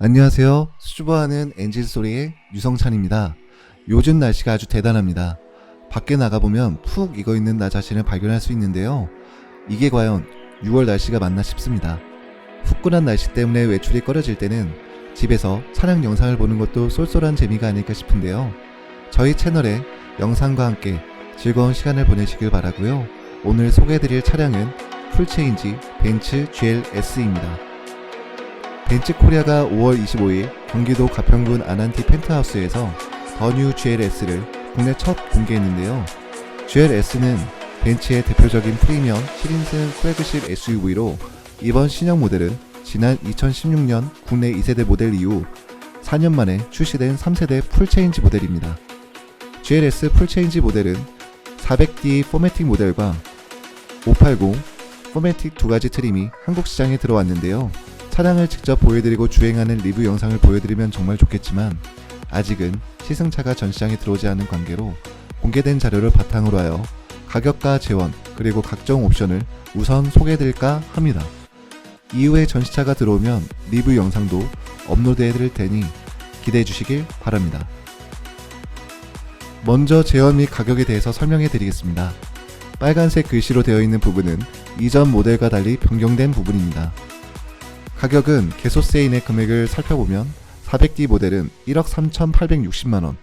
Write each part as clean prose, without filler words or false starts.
안녕하세요. 수줍어하는 엔진 소리의 유성찬입니다. 요즘 날씨가 아주 대단합니다. 밖에 나가보면 푹 익어있는 나 자신을 발견할 수 있는데요. 이게 과연 6월 날씨가 맞나 싶습니다. 후끈한 날씨 때문에 외출이 꺼려질 때는 집에서 차량 영상을 보는 것도 쏠쏠한 재미가 아닐까 싶은데요. 저희 채널에 영상과 함께 즐거운 시간을 보내시길 바라고요. 오늘 소개해드릴 차량은 풀체인지 벤츠 GLS입니다. 벤츠코리아가 5월 25일 경기도 가평군 아난티 펜트하우스에서 더 뉴 GLS를 국내 첫 공개했는데요. GLS는 벤츠의 대표적인 프리미엄 7인승 플래그십 SUV로 이번 신형 모델은 지난 2016년 국내 2세대 모델 이후 4년 만에 출시된 3세대 풀체인지 모델입니다. GLS 풀체인지 모델은 400D 포매틱 모델과 580 포매틱 두 가지 트림이 한국 시장에 들어왔는데요. 차량을 직접 보여드리고 주행하는 리뷰 영상을 보여드리면 정말 좋겠지만 아직은 시승차가 전시장에 들어오지 않은 관계로 공개된 자료를 바탕으로 하여 가격과 재원 그리고 각종 옵션을 우선 소개해드릴까 합니다. 이후에 전시차가 들어오면 리뷰 영상도 업로드해드릴 테니 기대해주시길 바랍니다. 먼저 재원 및 가격에 대해서 설명해드리겠습니다. 빨간색 글씨로 되어 있는 부분은 이전 모델과 달리 변경된 부분입니다. 가격은 개소세인의 금액을 살펴보면 400D 모델은 1억 3,860만원,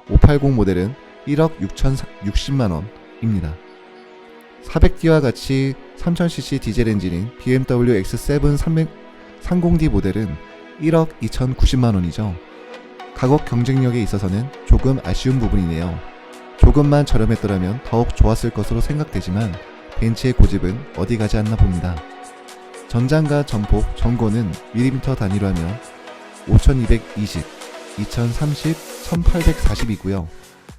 580 모델은 1억 6,060만원입니다. 400D와 같이 3000cc 디젤 엔진인 BMW X7 330D 모델은 1억 2,090만원이죠. 가격 경쟁력에 있어서는 조금 아쉬운 부분이네요. 조금만 저렴했더라면 더욱 좋았을 것으로 생각되지만 벤츠의 고집은 어디 가지 않나 봅니다. 전장과 전폭, 전고는 밀리미터 단위로 하면 5220, 2030, 1840이고요.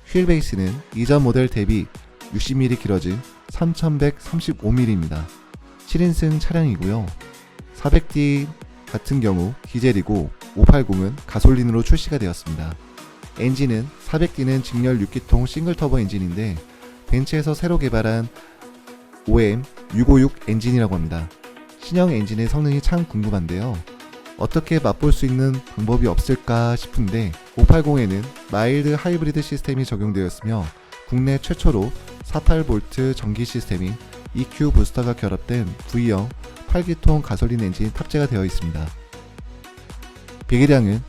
휠베이스는 이전 모델 대비 60mm 길어진 3135mm입니다. 7인승 차량이고요. 400D 같은 경우 디젤이고 580은 가솔린으로 출시가 되었습니다. 엔진은 400D는 직렬 6기통 싱글터보 엔진인데 벤츠에서 새로 개발한 OM656 엔진이라고 합니다. 신형 엔진의 성능이 참 궁금한데요. 어떻게 맛볼 수 있는 방법이 없을까 싶은데 580에는 마일드 하이브리드 시스템이 적용되었으며 국내 최초로 48V 전기 시스템인 EQ 부스터가 결합된 V형 8기통 가솔린 엔진이 탑재가 되어 있습니다. 배기량은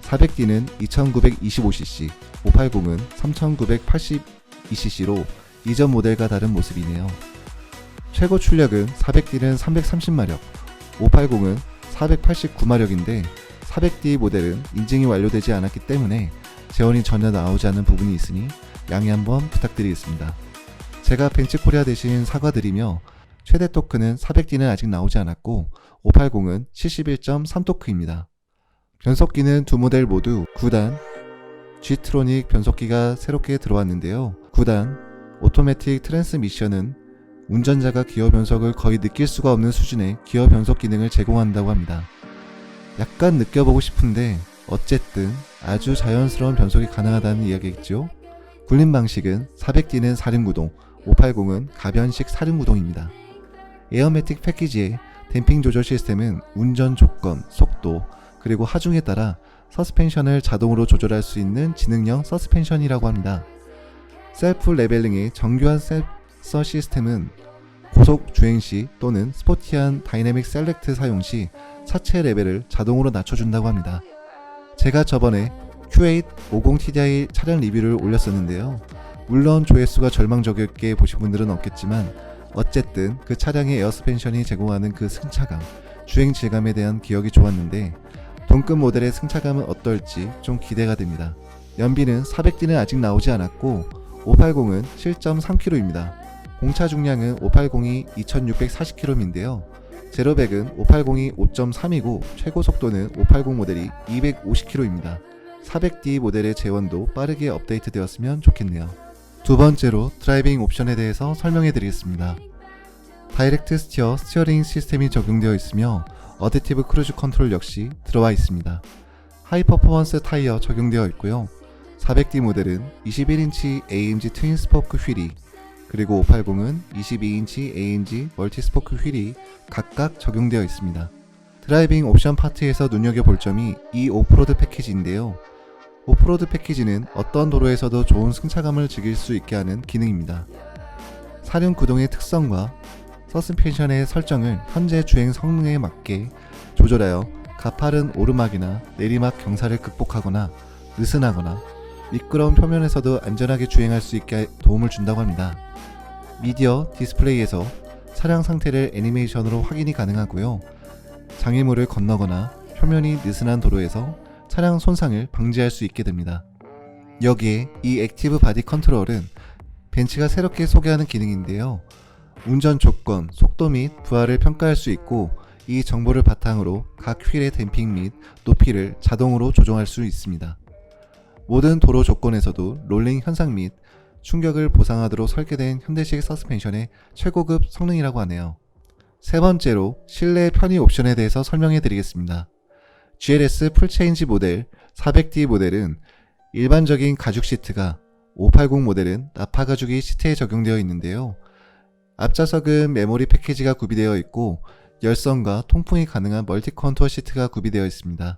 400D는 2925cc, 580은 3982cc로 이전 모델과 다른 모습이네요. 최고 출력은 400D는 330마력, 580은 489마력인데 400D 모델은 인증이 완료되지 않았기 때문에 재원이 전혀 나오지 않는 부분이 있으니 양해 한번 부탁드리겠습니다. 제가 벤츠코리아 대신 사과드리며 최대 토크는 400D는 아직 나오지 않았고 580은 71.3토크입니다. 변속기는 두 모델 모두 9단 G트로닉 변속기가 새롭게 들어왔는데요. 9단 오토매틱 트랜스미션은 운전자가 기어 변속을 거의 느낄 수가 없는 수준의 기어 변속 기능을 제공한다고 합니다. 약간 느껴보고 싶은데 어쨌든 아주 자연스러운 변속이 가능하다는 이야기겠죠. 굴림 방식은 400D는 사륜구동, 580은 가변식 사륜구동입니다. 에어매틱 패키지의 댐핑 조절 시스템은 운전 조건, 속도, 그리고 하중에 따라 서스펜션을 자동으로 조절할 수 있는 지능형 서스펜션이라고 합니다. 셀프 레벨링의 정교한 센서 시스템은 고속 주행시 또는 스포티한 다이내믹 셀렉트 사용시 차체 레벨을 자동으로 낮춰준다고 합니다. 제가 저번에 Q8 50TDI 차량 리뷰를 올렸었는데요. 물론 조회수가 절망적이게 보신 분들은 없겠지만 어쨌든 그 차량의 에어스펜션이 제공하는 그 승차감, 주행 질감에 대한 기억이 좋았는데 동급 모델의 승차감은 어떨지 좀 기대가 됩니다. 연비는 400D는 아직 나오지 않았고 580은 7.3kg입니다. 공차 중량은 580이 2640km인데요. 제로백은 580이 5.3이고 최고 속도는 580 모델이 250km입니다. 400D 모델의 재원도 빠르게 업데이트 되었으면 좋겠네요. 두 번째로 드라이빙 옵션에 대해서 설명해 드리겠습니다. 다이렉트 스티어링 시스템이 적용되어 있으며 어댑티브 크루즈 컨트롤 역시 들어와 있습니다. 하이 퍼포먼스 타이어 적용되어 있고요. 400D 모델은 21인치 AMG 트윈 스포크 휠이 그리고 580은 22인치 AMG 멀티 스포크 휠이 각각 적용되어 있습니다. 드라이빙 옵션 파트에서 눈여겨볼 점이 이 오프로드 패키지인데요. 오프로드 패키지는 어떤 도로에서도 좋은 승차감을 즐길 수 있게 하는 기능입니다. 사륜 구동의 특성과 서스펜션의 설정을 현재 주행 성능에 맞게 조절하여 가파른 오르막이나 내리막 경사를 극복하거나 느슨하거나 미끄러운 표면에서도 안전하게 주행할 수 있게 도움을 준다고 합니다. 미디어 디스플레이에서 차량 상태를 애니메이션으로 확인이 가능하고요. 장애물을 건너거나 표면이 느슨한 도로에서 차량 손상을 방지할 수 있게 됩니다. 여기에 이 액티브 바디 컨트롤은 벤츠가 새롭게 소개하는 기능인데요. 운전 조건, 속도 및 부하를 평가할 수 있고 이 정보를 바탕으로 각 휠의 댐핑 및 높이를 자동으로 조정할 수 있습니다. 모든 도로 조건에서도 롤링 현상 및 충격을 보상하도록 설계된 현대식 서스펜션의 최고급 성능이라고 하네요. 세 번째로 실내 편의 옵션에 대해서 설명해 드리겠습니다. GLS 풀체인지 모델 400D 모델은 일반적인 가죽 시트가, 580 모델은 나파 가죽이 시트에 적용되어 있는데요. 앞좌석은 메모리 패키지가 구비되어 있고 열선과 통풍이 가능한 멀티 컨투어 시트가 구비되어 있습니다.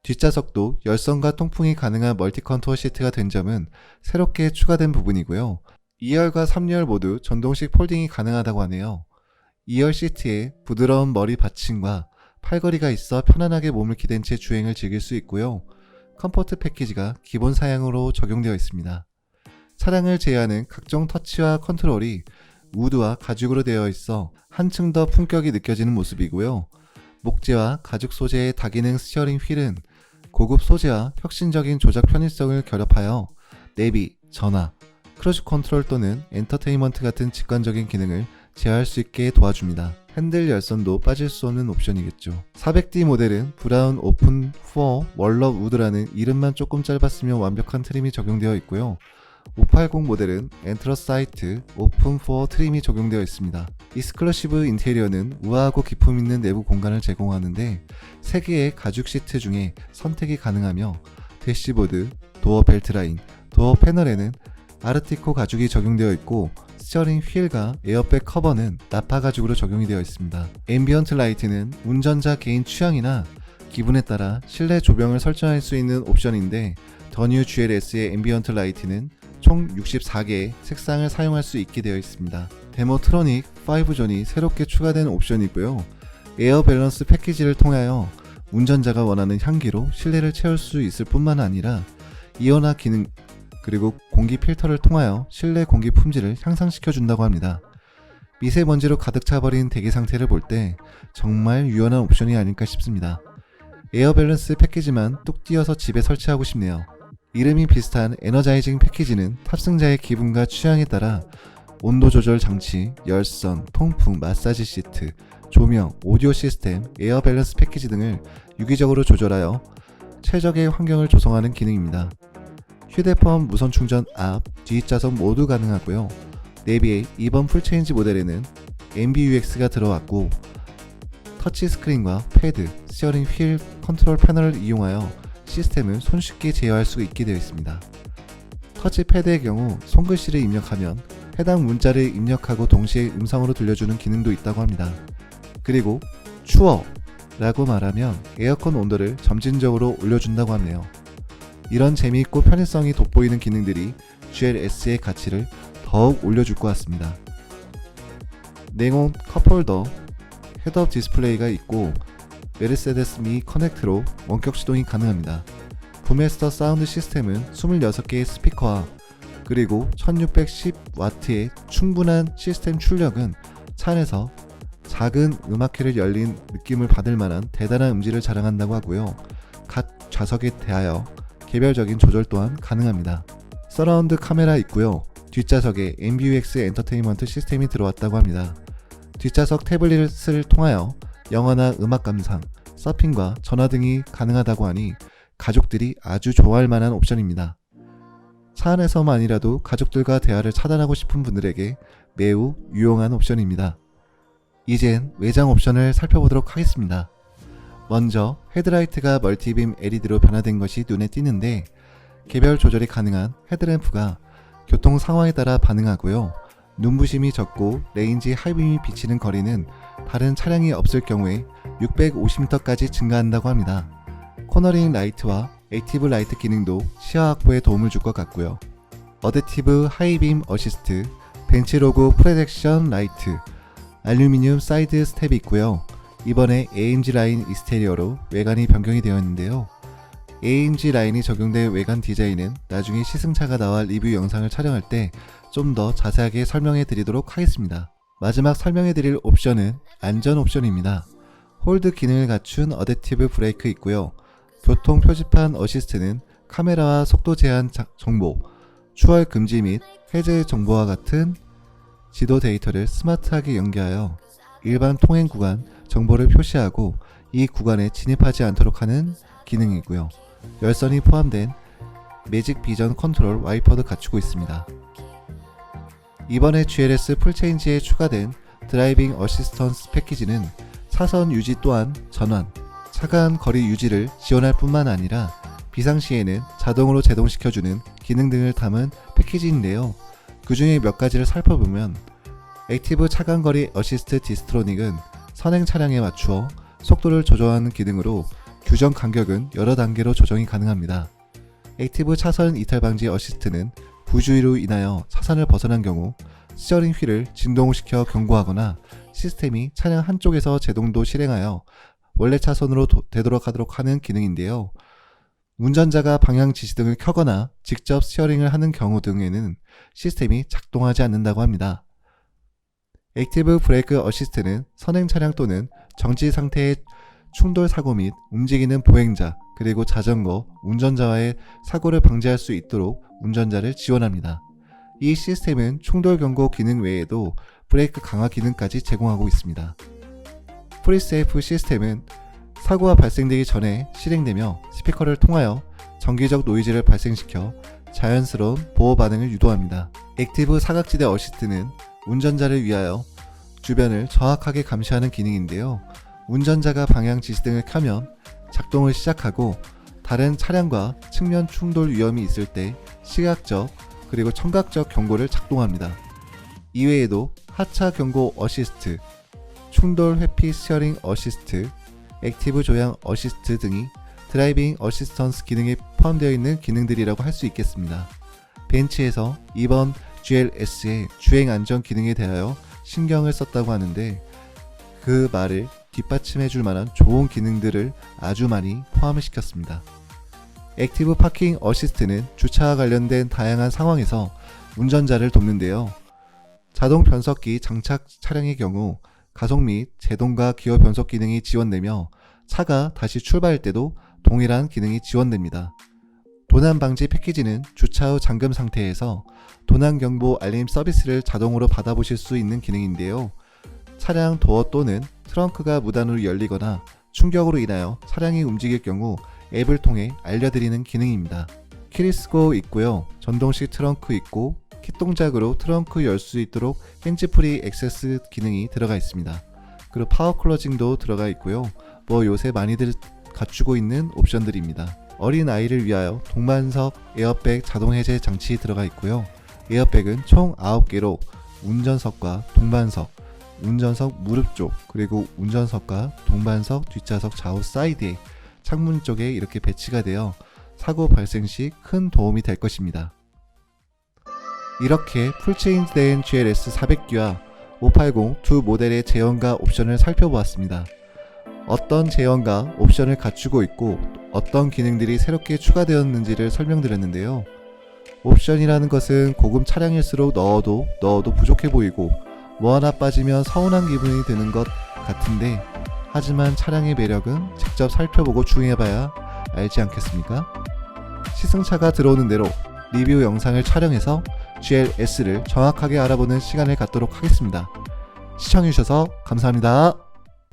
뒷좌석도 열선과 통풍이 가능한 멀티 컨투어 시트가 된 점은 새롭게 추가된 부분이고요. 2열과 3열 모두 전동식 폴딩이 가능하다고 하네요. 2열 시트에 부드러운 머리 받침과 팔걸이가 있어 편안하게 몸을 기댄 채 주행을 즐길 수 있고요. 컴포트 패키지가 기본 사양으로 적용되어 있습니다. 차량을 제어하는 각종 터치와 컨트롤이 우드와 가죽으로 되어 있어 한층 더 품격이 느껴지는 모습이고요. 목재와 가죽 소재의 다기능 스티어링 휠은 고급 소재와 혁신적인 조작 편의성을 결합하여 내비, 전화, 크루즈 컨트롤 또는 엔터테인먼트 같은 직관적인 기능을 제어할 수 있게 도와줍니다. 핸들 열선도 빠질 수 없는 옵션이겠죠. 400D 모델은 브라운 오픈 4 월럽 우드라는 이름만 조금 짧았으면 완벽한 트림이 적용되어 있고요. 580 모델은 엔트러사이트 오픈 4 트림이 적용되어 있습니다. 익스클루시브 인테리어는 우아하고 기품 있는 내부 공간을 제공하는데 3개의 가죽 시트 중에 선택이 가능하며 대시보드, 도어 벨트 라인, 도어 패널에는 아르티코 가죽이 적용되어 있고 스티어링 휠과 에어백 커버는 나파 가죽으로 적용이 되어 있습니다. 앰비언트 라이트는 운전자 개인 취향이나 기분에 따라 실내 조명을 설정할 수 있는 옵션인데 더 뉴 GLS의 앰비언트 라이트는 총 64개의 색상을 사용할 수 있게 되어 있습니다. 데모트로닉 5존이 새롭게 추가된 옵션이고요. 에어 밸런스 패키지를 통하여 운전자가 원하는 향기로 실내를 채울 수 있을 뿐만 아니라 이온화 기능 그리고 공기 필터를 통하여 실내 공기 품질을 향상시켜 준다고 합니다. 미세먼지로 가득 차버린 대기 상태를 볼 때 정말 유연한 옵션이 아닐까 싶습니다. 에어 밸런스 패키지만 뚝 띄어서 집에 설치하고 싶네요. 이름이 비슷한 에너자이징 패키지는 탑승자의 기분과 취향에 따라 온도 조절 장치, 열선, 통풍, 마사지 시트, 조명, 오디오 시스템, 에어 밸런스 패키지 등을 유기적으로 조절하여 최적의 환경을 조성하는 기능입니다. 휴대폰 무선 충전 앞, 뒷좌석 모두 가능하고요. 내비의 이번 풀체인지 모델에는 MBUX가 들어왔고 터치 스크린과 패드, 스티어링 휠 컨트롤 패널을 이용하여 시스템을 손쉽게 제어할 수 있게 되어 있습니다. 터치패드의 경우 손글씨를 입력하면 해당 문자를 입력하고 동시에 음성으로 들려주는 기능도 있다고 합니다. 그리고 추워 라고 말하면 에어컨 온도를 점진적으로 올려준다고 하네요. 이런 재미있고 편의성이 돋보이는 기능들이 GLS의 가치를 더욱 올려줄 것 같습니다. 냉온 컵홀더, 헤드업 디스플레이가 있고 메르세데스 미 커넥트로 원격 시동이 가능합니다. 부메스터 사운드 시스템은 26개의 스피커와 그리고 1610W의 충분한 시스템 출력은 차 안에서 작은 음악회를 열린 느낌을 받을 만한 대단한 음질을 자랑한다고 하고요. 각 좌석에 대하여 개별적인 조절 또한 가능합니다. 서라운드 카메라 있고요. 뒷좌석에 MBUX 엔터테인먼트 시스템이 들어왔다고 합니다. 뒷좌석 태블릿을 통하여 영화나 음악 감상, 서핑과 전화 등이 가능하다고 하니 가족들이 아주 좋아할 만한 옵션입니다. 차 안에서만이라도 가족들과 대화를 차단하고 싶은 분들에게 매우 유용한 옵션입니다. 이젠 외장 옵션을 살펴보도록 하겠습니다. 먼저 헤드라이트가 멀티빔 LED로 변화된 것이 눈에 띄는데 개별 조절이 가능한 헤드램프가 교통 상황에 따라 반응하고요. 눈부심이 적고 레인지 하이빔이 비치는 거리는 다른 차량이 없을 경우에 650m까지 증가한다고 합니다. 코너링 라이트와 액티브 라이트 기능도 시야 확보에 도움을 줄 것 같고요. 어댑티브 하이빔 어시스트, 벤츠 로고 프로젝션 라이트, 알루미늄 사이드 스텝이 있고요. 이번에 AMG 라인 익스테리어로 외관이 변경이 되어 있는데요. AMG 라인이 적용된 외관 디자인은 나중에 시승차가 나와 리뷰 영상을 촬영할 때 좀 더 자세하게 설명해 드리도록 하겠습니다. 마지막 설명해 드릴 옵션은 안전 옵션입니다. 홀드 기능을 갖춘 어댑티브 브레이크 있고요. 교통 표지판 어시스트는 카메라와 속도 제한 정보, 추월 금지 및 해제 정보와 같은 지도 데이터를 스마트하게 연계하여 일반 통행 구간 정보를 표시하고 이 구간에 진입하지 않도록 하는 기능이고요. 열선이 포함된 매직 비전 컨트롤 와이퍼도 갖추고 있습니다. 이번에 GLS 풀체인지에 추가된 드라이빙 어시스턴스 패키지는 차선 유지 또한 전환, 차간 거리 유지를 지원할 뿐만 아니라 비상시에는 자동으로 제동시켜주는 기능 등을 담은 패키지인데요. 그 중에 몇 가지를 살펴보면 액티브 차간거리 어시스트 디스트로닉은 선행 차량에 맞추어 속도를 조절하는 기능으로 규정 간격은 여러 단계로 조정이 가능합니다. 액티브 차선 이탈 방지 어시스트는 부주의로 인하여 차선을 벗어난 경우 스티어링 휠을 진동시켜 경고하거나 시스템이 차량 한쪽에서 제동도 실행하여 원래 차선으로 되도록 하도록 하는 기능인데요. 운전자가 방향 지시등을 켜거나 직접 스티어링을 하는 경우 등에는 시스템이 작동하지 않는다고 합니다. 액티브 브레이크 어시스트는 선행 차량 또는 정지 상태의 충돌 사고 및 움직이는 보행자 그리고 자전거, 운전자와의 사고를 방지할 수 있도록 운전자를 지원합니다. 이 시스템은 충돌 경고 기능 외에도 브레이크 강화 기능까지 제공하고 있습니다. 프리세이프 시스템은 사고가 발생되기 전에 실행되며 스피커를 통하여 정기적 노이즈를 발생시켜 자연스러운 보호 반응을 유도합니다. 액티브 사각지대 어시스트는 운전자를 위하여 주변을 정확하게 감시하는 기능인데요. 운전자가 방향 지시등을 켜면 작동을 시작하고 다른 차량과 측면 충돌 위험이 있을 때 시각적 그리고 청각적 경고를 작동합니다. 이외에도 하차 경고 어시스트, 충돌 회피 스티어링 어시스트, 액티브 조향 어시스트 등이 드라이빙 어시스턴스 기능에 포함되어 있는 기능들이라고 할 수 있겠습니다. 벤츠에서 이번 GLS의 주행 안전 기능에 대하여 신경을 썼다고 하는데 그 말을 뒷받침해 줄 만한 좋은 기능들을 아주 많이 포함을 시켰습니다. 액티브 파킹 어시스트는 주차와 관련된 다양한 상황에서 운전자를 돕는데요. 자동 변속기 장착 차량의 경우 가속 및 제동과 기어 변속 기능이 지원되며 차가 다시 출발할 때도 동일한 기능이 지원됩니다. 도난 방지 패키지는 주차 후 잠금 상태에서 도난 경보 알림 서비스를 자동으로 받아보실 수 있는 기능인데요. 차량 도어 또는 트렁크가 무단으로 열리거나 충격으로 인하여 차량이 움직일 경우 앱을 통해 알려드리는 기능입니다. 키리스고 있고요. 전동식 트렁크 있고 키 동작으로 트렁크 열 수 있도록 핸즈프리 액세스 기능이 들어가 있습니다. 그리고 파워 클로징도 들어가 있고요. 요새 많이들 갖추고 있는 옵션들입니다. 어린 아이를 위하여 동반석 에어백 자동 해제 장치 들어가 있고요. 에어백은 총 9개로 운전석과 동반석, 운전석 무릎 쪽, 그리고 운전석과 동반석 뒷좌석 좌우 사이드에 창문 쪽에 이렇게 배치가 되어 사고 발생 시 큰 도움이 될 것입니다. 이렇게 풀체인지된 GLS 400기와 580 두 모델의 제형과 옵션을 살펴보았습니다. 어떤 제형과 옵션을 갖추고 있고 어떤 기능들이 새롭게 추가되었는지를 설명드렸는데요. 옵션이라는 것은 고급 차량일수록 넣어도 부족해 보이고 뭐 하나 빠지면 서운한 기분이 드는 것 같은데 하지만 차량의 매력은 직접 살펴보고 중요해봐야 알지 않겠습니까? 시승차가 들어오는 대로 리뷰 영상을 촬영해서 GLS를 정확하게 알아보는 시간을 갖도록 하겠습니다. 시청해주셔서 감사합니다.